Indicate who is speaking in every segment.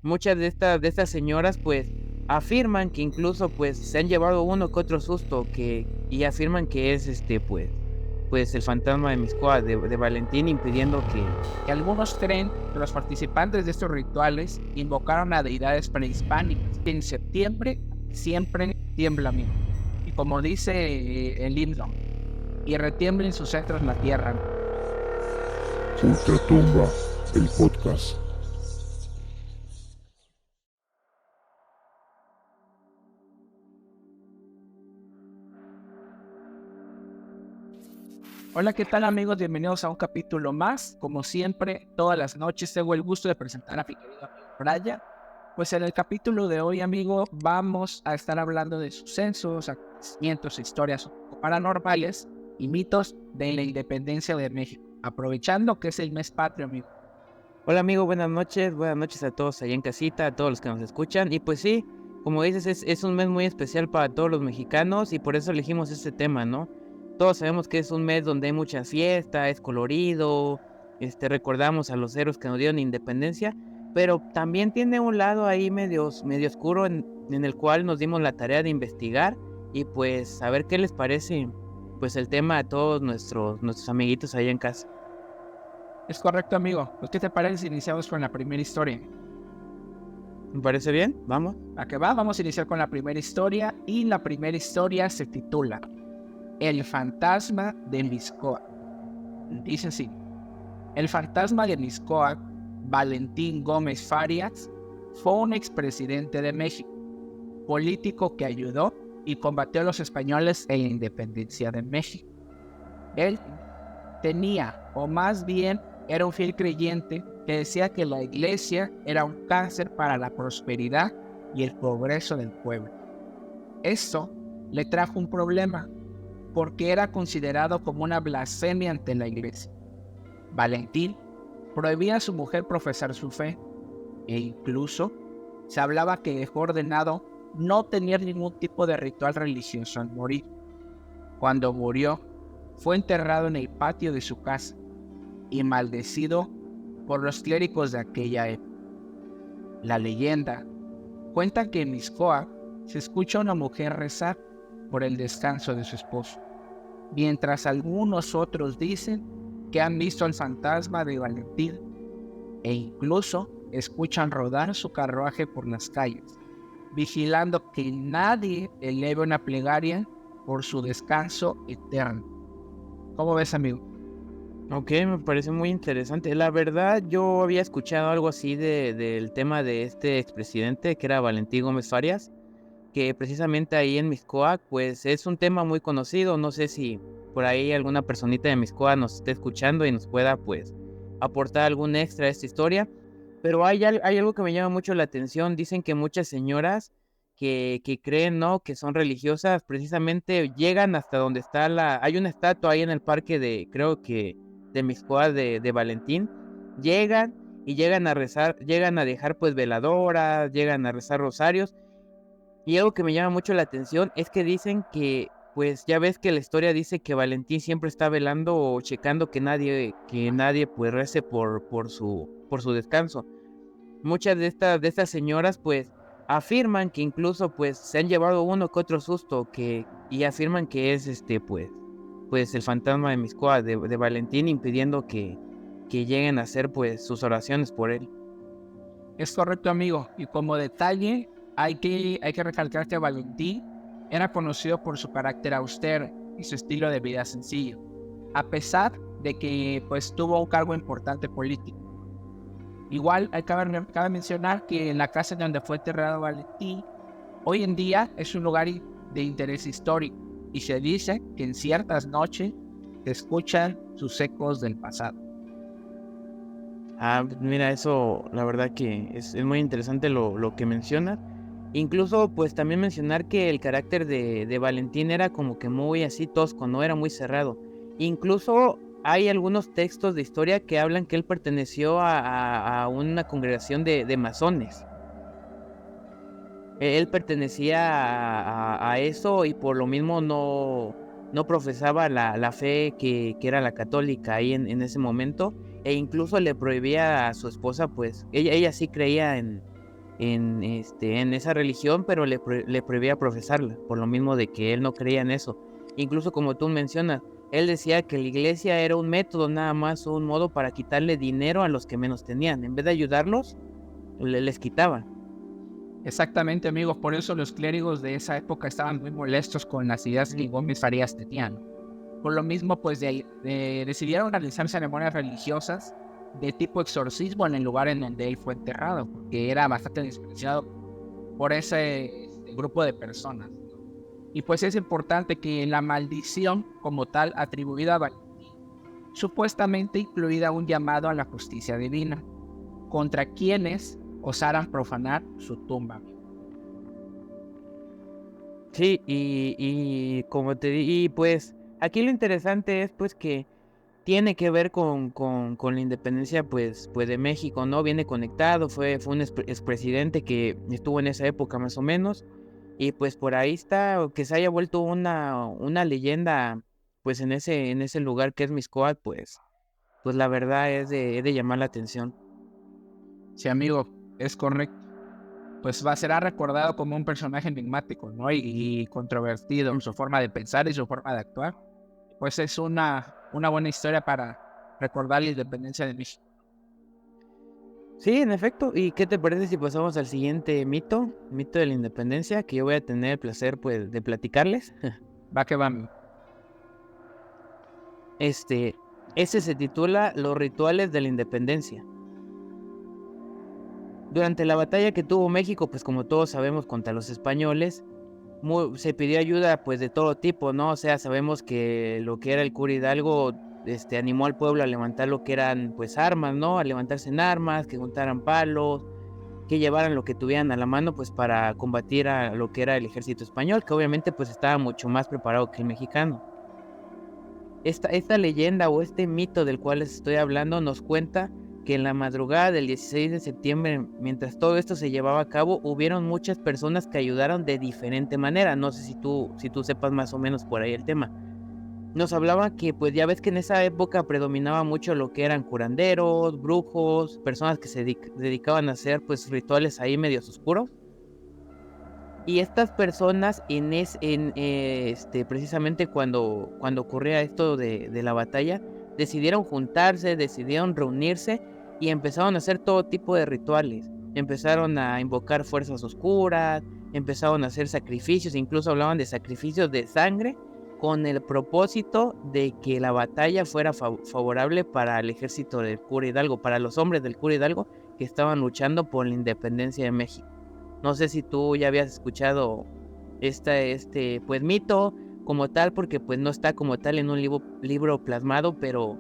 Speaker 1: muchas de estas señoras pues afirman que incluso pues se han llevado uno que otro susto y afirman que es pues el fantasma de Mixcoac, de Valentín, impidiendo
Speaker 2: Y algunos creen que los participantes de estos rituales invocaron a deidades prehispánicas. En septiembre siempre tiembla, amigo. Y como dice el himno, y retiembla en sus centros la tierra.
Speaker 3: Ultratumba, el podcast.
Speaker 2: Hola, ¿qué tal, amigos? Bienvenidos a un capítulo más. Como siempre, todas las noches tengo el gusto de presentar a mi querido amigo Brian. Pues en el capítulo de hoy, amigo, vamos a estar hablando de sucesos, acontecimientos, historias paranormales y mitos de la independencia de México, aprovechando que es el mes patrio, amigo.
Speaker 1: Hola amigo, buenas noches a todos allá en casita, a todos los que nos escuchan. Y pues sí, como dices, es un mes muy especial para todos los mexicanos y por eso elegimos este tema, ¿no? Todos sabemos que es un mes donde hay mucha fiesta, es colorido, recordamos a los héroes que nos dieron independencia, pero también tiene un lado ahí medio oscuro en el cual nos dimos la tarea de investigar y pues a ver qué les parece pues el tema a todos nuestros amiguitos allá en casa.
Speaker 2: Es correcto, amigo. Pues, ¿qué te parece si iniciamos con la primera historia?
Speaker 1: ¿Me parece bien? Vamos.
Speaker 2: ¿A qué va? Vamos a iniciar con la primera historia y la primera historia se titula El fantasma de Mixcoac. Dice así: el fantasma de Mixcoac, Valentín Gómez Farias, fue un expresidente de México, político que ayudó y combatió a los españoles en la independencia de México. Él tenía, o más bien era un fiel creyente que decía que la iglesia era un cáncer para la prosperidad y el progreso del pueblo. Esto le trajo un problema, porque era considerado como una blasfemia ante la iglesia. Valentín prohibía a su mujer profesar su fe, e incluso se hablaba que dejó ordenado no tener ningún tipo de ritual religioso al morir. Cuando murió, fue enterrado en el patio de su casa y maldecido por los clérigos de aquella época. La leyenda cuenta que en Mixcoac se escucha a una mujer rezar por el descanso de su esposo, mientras algunos otros dicen que han visto al fantasma de Valentín e incluso escuchan rodar su carruaje por las calles, vigilando que nadie eleve una plegaria por su descanso eterno. ¿Cómo ves, amigo?
Speaker 1: Ok, me parece muy interesante. La verdad, yo había escuchado algo así del tema de este expresidente que era Valentín Gómez Farias, que precisamente ahí en Mixcoac, pues es un tema muy conocido. No sé si por ahí alguna personita de Mixcoac nos esté escuchando y nos pueda pues aportar algún extra a esta historia. Pero hay algo que me llama mucho la atención. Dicen que muchas señoras que creen, ¿no? Que son religiosas, precisamente llegan hasta donde está hay una estatua ahí en el parque creo que de Mixcoac de Valentín. Llegan y llegan a rezar, llegan a dejar pues veladoras, llegan a rezar rosarios. Y algo que me llama mucho la atención es que dicen que, pues ya ves que la historia dice que Valentín siempre está velando o checando que nadie pues rece por su descanso. Muchas de estas señoras pues afirman que incluso pues se han llevado uno que otro susto y afirman que es pues el fantasma de Mixcoac, de Valentín, impidiendo que lleguen a hacer pues sus oraciones por él.
Speaker 2: Es correcto, amigo. Y como detalle, hay que recalcar que Valentín era conocido por su carácter austero y su estilo de vida sencillo, a pesar de que pues tuvo un cargo importante político. Igual cabe mencionar que en la casa en donde fue enterrado Valentín, hoy en día es un lugar de interés histórico y se dice que en ciertas noches se escuchan sus ecos del pasado.
Speaker 1: Ah, mira, eso la verdad que es muy interesante lo que mencionas. Incluso pues también mencionar que el carácter de Valentín era como que muy así tosco, no era muy cerrado. Incluso hay algunos textos de historia que hablan que él perteneció a una congregación de masones. Él pertenecía a eso y por lo mismo no profesaba la fe que era la católica ahí en ese momento, e incluso le prohibía a su esposa, pues ella sí creía en esa religión, pero le prohibía profesarla, por lo mismo de que él no creía en eso. Incluso como tú mencionas, él decía que la iglesia era un método nada más, o un modo para quitarle dinero a los que menos tenían. En vez de ayudarlos, les quitaba.
Speaker 2: Exactamente, amigos, por eso los clérigos de esa época estaban muy molestos con las ideas que Gómez Farías tenía, ¿no? Por lo mismo, pues decidieron realizar ceremonias religiosas de tipo exorcismo en el lugar en donde él fue enterrado, porque era bastante despreciado por ese grupo de personas, ¿no? Y pues es importante que la maldición como tal atribuida a Valentín supuestamente incluida un llamado a la justicia divina contra quienes osaran profanar su tumba.
Speaker 1: Sí, y como te di, y pues aquí lo interesante es pues que tiene que ver con la independencia pues de México, ¿no? Viene conectado, fue un expresidente que estuvo en esa época más o menos, y pues por ahí está, que se haya vuelto una leyenda pues en ese lugar que es Mixcoac, pues la verdad es de llamar la atención.
Speaker 2: Sí, amigo, es correcto. Pues será recordado como un personaje enigmático, ¿no? Y controvertido en su forma de pensar y su forma de actuar. Pues es una buena historia para recordar la independencia de México.
Speaker 1: Sí, en efecto. ¿Y qué te parece si pasamos al siguiente mito de la independencia, que yo voy a tener el placer pues de platicarles?
Speaker 2: Va que va, amigo.
Speaker 1: Ese se titula Los rituales de la independencia. Durante la batalla que tuvo México, pues como todos sabemos, contra los españoles, se pidió ayuda pues de todo tipo, ¿no? O sea, sabemos que lo que era el cura Hidalgo, animó al pueblo a levantar lo que eran pues armas, ¿no? A levantarse en armas, que juntaran palos, que llevaran lo que tuvieran a la mano pues para combatir a lo que era el ejército español, que obviamente pues estaba mucho más preparado que el mexicano. Esta leyenda o este mito del cual les estoy hablando nos cuenta que en la madrugada del 16 de septiembre, mientras todo esto se llevaba a cabo, hubieron muchas personas que ayudaron de diferente manera. No sé si tú sepas más o menos por ahí el tema. Nos hablaba que pues ya ves que en esa época predominaba mucho lo que eran curanderos, brujos, personas que se dedicaban a hacer pues rituales ahí medios oscuros. Y estas personas precisamente cuando ocurría esto de la batalla, decidieron juntarse, decidieron reunirse y empezaron a hacer todo tipo de rituales. Empezaron a invocar fuerzas oscuras, empezaron a hacer sacrificios, incluso hablaban de sacrificios de sangre con el propósito de que la batalla fuera favorable para el ejército del cura Hidalgo, para los hombres del cura Hidalgo que estaban luchando por la independencia de México. No sé si tú ya habías escuchado pues mito como tal, porque pues no está como tal en un libro plasmado, pero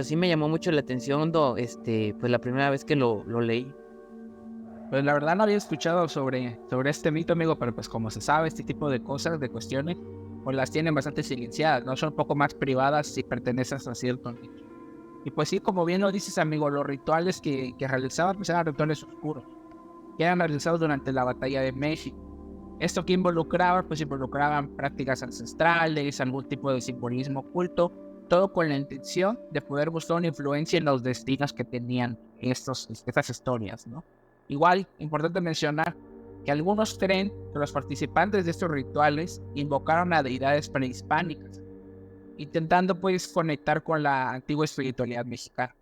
Speaker 1: sí me llamó mucho la atención pues la primera vez que lo leí.
Speaker 2: Pues la verdad no había escuchado sobre este mito, amigo, pero pues como se sabe, este tipo de cosas, de cuestiones, pues las tienen bastante silenciadas, ¿no? Son un poco más privadas si perteneces a cierto nicho. Y pues sí, como bien lo dices, amigo, los rituales que realizaban pues eran rituales oscuros, que eran realizados durante la batalla de México. Esto que involucraba, pues involucraban prácticas ancestrales, algún tipo de simbolismo oculto, todo con la intención de poder buscar una influencia en los destinos que tenían estas historias, ¿no? Igual, importante mencionar que algunos creen que los participantes de estos rituales invocaron a deidades prehispánicas, intentando pues conectar con la antigua espiritualidad mexicana.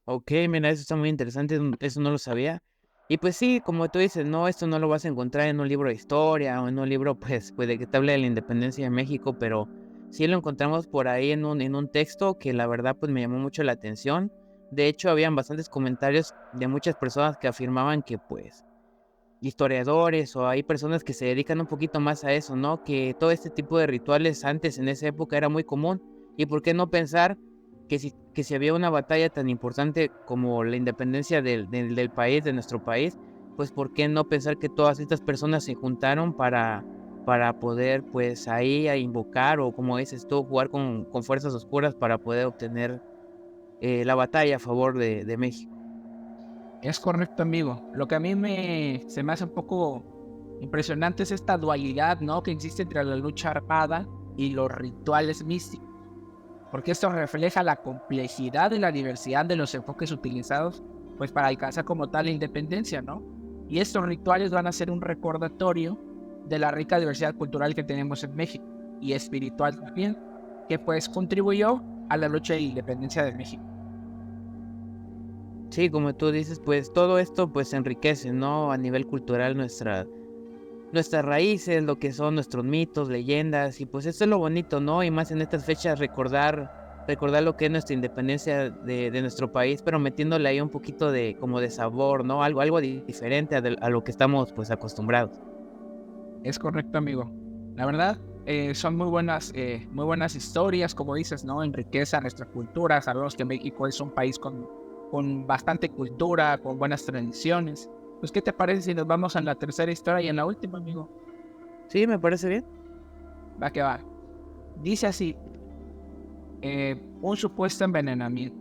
Speaker 1: Ok, mira, eso está muy interesante, eso no lo sabía. Y pues sí, como tú dices, no, esto no lo vas a encontrar en un libro de historia o en un libro pues de que te hable de la independencia de México, pero sí lo encontramos por ahí en un texto que la verdad pues me llamó mucho la atención. De hecho, habían bastantes comentarios de muchas personas que afirmaban que pues historiadores o hay personas que se dedican un poquito más a eso, ¿no? Que todo este tipo de rituales antes en esa época era muy común. ¿Y por qué no pensar que si había una batalla tan importante como la independencia del país, de nuestro país, pues por qué no pensar que todas estas personas se juntaron para poder pues ahí a invocar o como dices tú, jugar con fuerzas oscuras para poder obtener la batalla a favor de México?
Speaker 2: Es correcto, amigo. Lo que a mí se me hace un poco impresionante es esta dualidad, ¿no?, que existe entre la lucha armada y los rituales místicos, porque esto refleja la complejidad y la diversidad de los enfoques utilizados pues para alcanzar como tal la independencia, ¿no? Y estos rituales van a ser un recordatorio de la rica diversidad cultural que tenemos en México y espiritual también, que pues contribuyó a la lucha de independencia de México.
Speaker 1: Sí, como tú dices, pues todo esto pues enriquece, ¿no? A nivel cultural nuestras raíces, lo que son nuestros mitos, leyendas, y pues eso es lo bonito, ¿no? Y más en estas fechas recordar lo que es nuestra independencia de nuestro país, pero metiéndole ahí un poquito de como de sabor, ¿no? Algo diferente a lo que estamos pues acostumbrados.
Speaker 2: Es correcto, amigo. La verdad, son muy buenas historias, como dices, ¿no? Enriquece nuestra cultura. Sabemos que México es un país con bastante cultura, con buenas tradiciones. Pues, ¿qué te parece si nos vamos a la tercera historia y en la última, amigo?
Speaker 1: Sí, me parece bien.
Speaker 2: Va que va. Dice así, un supuesto envenenamiento.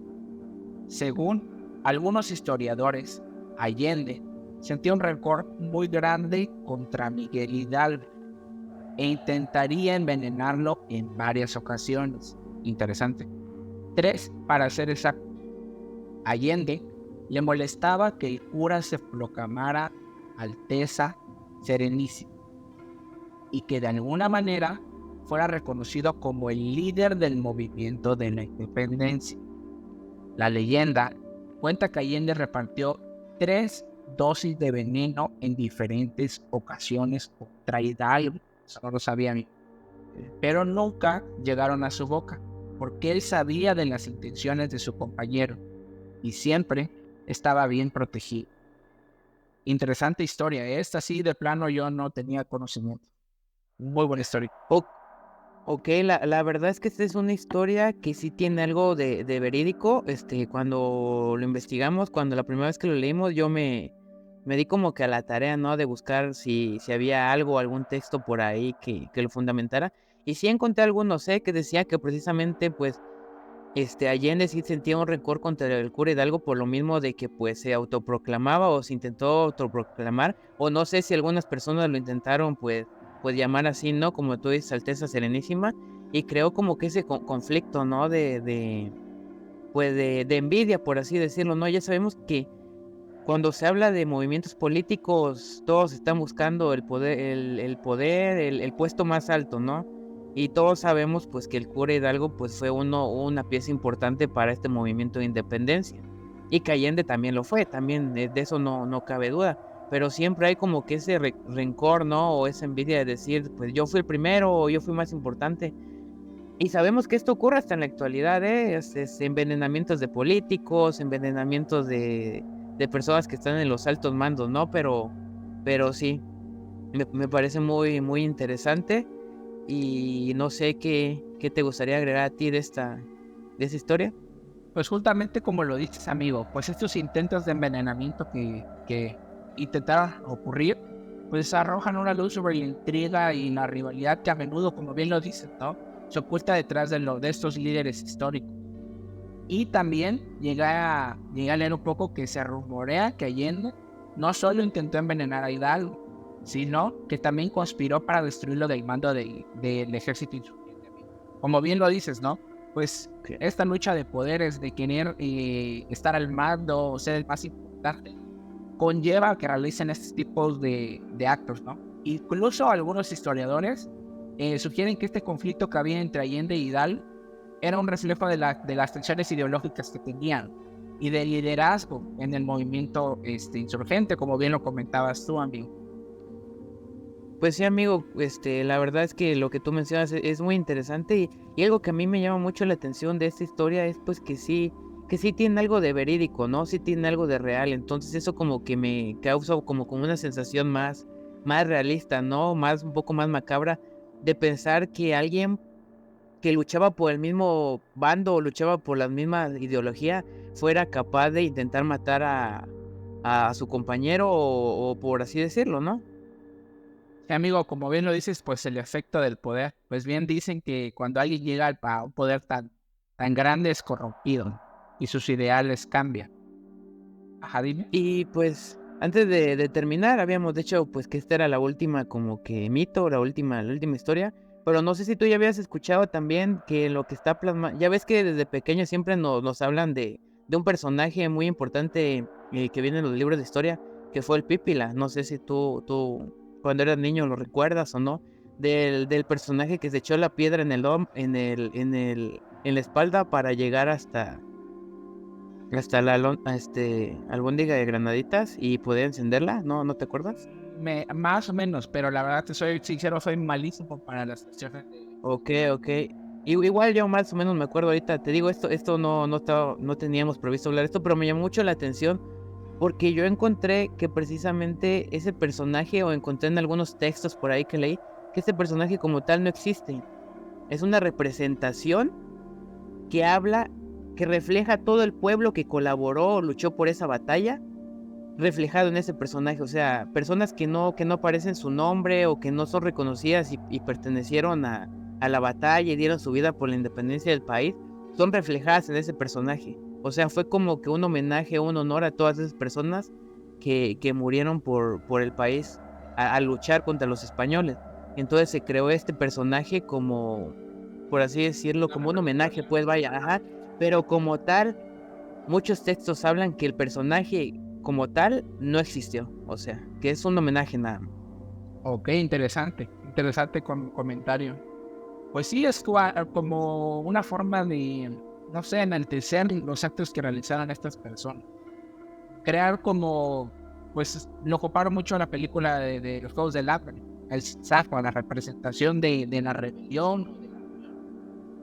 Speaker 2: Según algunos historiadores, Allende sentía un rencor muy grande contra Miguel Hidalgo e intentaría envenenarlo en varias ocasiones. Interesante. 3, para ser exacto. Allende le molestaba que el cura se proclamara Alteza Serenísima y que de alguna manera fuera reconocido como el líder del movimiento de la independencia. La leyenda cuenta que Allende repartió 3 dosis de veneno en diferentes ocasiones contra Hidalgo. Eso no lo sabía a mí. Pero nunca llegaron a su boca, porque él sabía de las intenciones de su compañero y siempre estaba bien protegido. Interesante historia. Esta sí, de plano, yo no tenía conocimiento. Muy buena historia.
Speaker 1: Ok, la verdad es que esta es una historia que sí tiene algo de verídico. Cuando lo investigamos, cuando la primera vez que lo leímos, yo me di como que a la tarea, ¿no? De buscar si había algún texto por ahí que lo fundamentara. Y sí encontré algunos, que decía que precisamente, pues, Allende sí sentía un rencor contra el cura Hidalgo por lo mismo de que, pues, se autoproclamaba o se intentó autoproclamar, o no sé si algunas personas lo intentaron, pues llamar así, ¿no? Como tú dices, Alteza Serenísima, y creó como que ese conflicto, ¿no? Pues de envidia, por así decirlo, ¿no? Ya sabemos que cuando se habla de movimientos políticos, todos están buscando el poder, el puesto más alto, ¿no? Y todos sabemos pues que el cura Hidalgo pues fue una pieza importante para este movimiento de independencia. Y que Allende también lo fue, también de eso no cabe duda. Pero siempre hay como que ese rencor, ¿no? O esa envidia de decir, pues yo fui el primero o yo fui más importante. Y sabemos que esto ocurre hasta en la actualidad, ¿eh? Envenenamientos de políticos, envenenamientos de personas que están en los altos mandos, ¿no? Pero sí, me parece muy, muy interesante. Y no sé qué te gustaría agregar a ti de esa historia.
Speaker 2: Pues justamente como lo dices, amigo, pues estos intentos de envenenamiento que intentaron ocurrir, pues arrojan una luz sobre la intriga y la rivalidad que a menudo, como bien lo dices, ¿no? Se oculta detrás de estos líderes históricos. Y también llegué a leer un poco que se rumorea que Allende no solo intentó envenenar a Hidalgo, sino que también conspiró para destruirlo del mando del ejército insurgente. Como bien lo dices, ¿no? Pues esta lucha de poderes, de querer estar al mando o ser el más importante, conlleva que realicen estos tipos de actos, ¿no? Incluso algunos historiadores sugieren que este conflicto que había entre Allende y Hidalgo era un reflejo de las tensiones ideológicas que tenían y de liderazgo en el movimiento insurgente, como bien lo comentabas tú, amigo.
Speaker 1: Pues sí, amigo, la verdad es que lo que tú mencionas es muy interesante y algo que a mí me llama mucho la atención de esta historia es pues que sí tiene algo de verídico, ¿no? Sí tiene algo de real, entonces eso como que me causa como una sensación más realista, ¿no? Un poco más macabra de pensar que alguien que luchaba por el mismo bando o luchaba por la misma ideología fuera capaz de intentar matar a su compañero o por así decirlo, ¿no?
Speaker 2: Sí, amigo, como bien lo dices, pues el efecto del poder. Pues bien dicen que cuando alguien llega a un poder tan grande es corrompido y sus ideales cambian. Ajá, dime.
Speaker 1: Y pues antes de terminar habíamos dicho pues que esta era la última como que mito, la última historia, pero no sé si tú ya habías escuchado también que lo que está plasmado, ya ves que desde pequeño siempre nos hablan de un personaje muy importante que viene en los libros de historia, que fue el Pípila. No sé si tú cuando eras niño lo recuerdas o no, del personaje que se echó la piedra en en la espalda para llegar hasta albóndiga de granaditas y poder encenderla. ¿No te acuerdas?
Speaker 2: Más o menos, pero la verdad te soy sincero, soy malísimo para las cuestiones de...
Speaker 1: Ok. Igual yo más o menos me acuerdo ahorita, te digo, esto no teníamos previsto hablar de esto, pero me llamó mucho la atención porque yo encontré que precisamente ese personaje, o encontré en algunos textos por ahí que leí, que este personaje como tal no existe. Es una representación que habla, que refleja todo el pueblo que colaboró o luchó por esa batalla, reflejado en ese personaje. O sea, personas que no aparecen su nombre o que no son reconocidas y pertenecieron a la batalla y dieron su vida por la independencia del país, son reflejadas en ese personaje. O sea, fue como que un homenaje, un honor a todas esas personas que murieron por el país a luchar contra los españoles. Entonces se creó este personaje como, por así decirlo, como un homenaje, pues vaya, ajá. Pero como tal, muchos textos hablan que el personaje como tal no existió. O sea, que es un homenaje nada más.
Speaker 2: Ok, interesante comentario. Pues sí, es como una forma de, no sé, enaltecer los actos que realizaron estas personas. Crear como, pues lo comparo mucho a la película de los Juegos del Hambre, el Saco, la representación de la rebelión.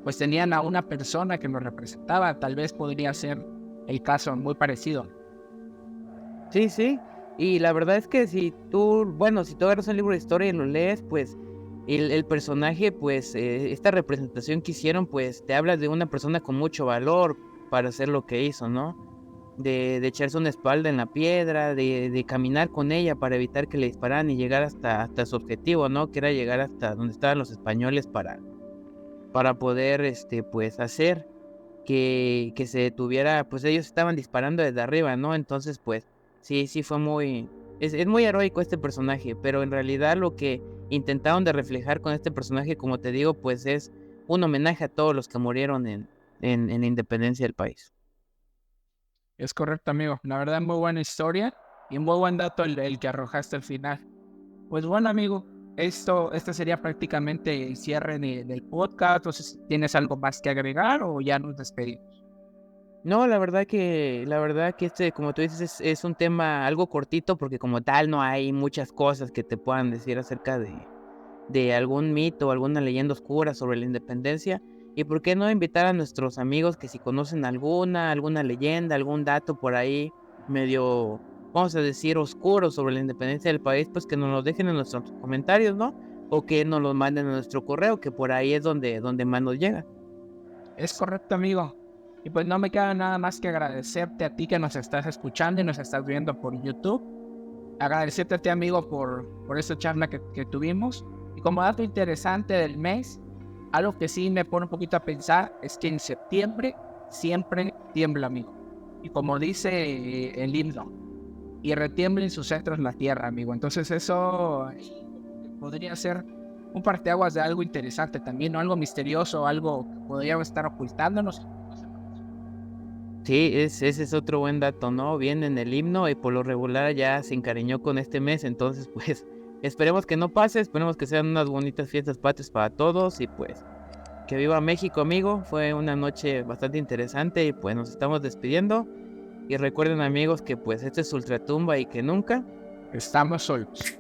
Speaker 2: Pues tenían a una persona que lo representaba, tal vez podría ser el caso muy parecido.
Speaker 1: Sí. Y la verdad es que si tú agarras un libro de historia y lo lees, pues el personaje, pues esta representación que hicieron, pues te habla de una persona con mucho valor para hacer lo que hizo, ¿no? De echarse una espalda en la piedra, de caminar con ella para evitar que le dispararan y llegar hasta su objetivo, ¿no? Que era llegar hasta donde estaban los españoles para poder, pues hacer que se detuviera. Pues ellos estaban disparando desde arriba, ¿no? Entonces, pues sí fue es muy heroico este personaje, pero en realidad lo que intentaron de reflejar con este personaje, como te digo, pues es un homenaje a todos los que murieron en la independencia del país.
Speaker 2: Es correcto, amigo. La verdad, muy buena historia y muy buen dato el que arrojaste al final. Pues bueno, amigo, este sería prácticamente el cierre del podcast. Entonces, ¿tienes algo más que agregar o ya nos despedimos?
Speaker 1: No, la verdad que como tú dices, es un tema algo cortito porque como tal no hay muchas cosas que te puedan decir acerca de algún mito o alguna leyenda oscura sobre la independencia. Y por qué no invitar a nuestros amigos que si conocen alguna leyenda, algún dato por ahí medio, vamos a decir, oscuro sobre la independencia del país, pues que nos lo dejen en nuestros comentarios, ¿no? O que nos lo manden a nuestro correo, que por ahí es donde más nos llega.
Speaker 2: Es correcto, amigo. Y pues no me queda nada más que agradecerte a ti que nos estás escuchando y nos estás viendo por YouTube. Agradecerte a ti, amigo, por esta charla que tuvimos. Y como dato interesante del mes, algo que sí me pone un poquito a pensar es que en septiembre siempre tiembla, amigo. Y como dice el himno, y retiembla en sus centros la tierra, amigo. Entonces eso podría ser un parteaguas de algo interesante también, ¿no? Algo misterioso, algo que podríamos estar ocultándonos.
Speaker 1: Sí, ese es otro buen dato, ¿no? Viene en el himno y por lo regular ya se encariñó con este mes, entonces pues esperemos que no pase, esperemos que sean unas bonitas fiestas patrias para todos y pues que viva México, amigo. Fue una noche bastante interesante y pues nos estamos despidiendo. Y recuerden, amigos, que pues este es Ultratumba y que nunca
Speaker 2: Estamos solos.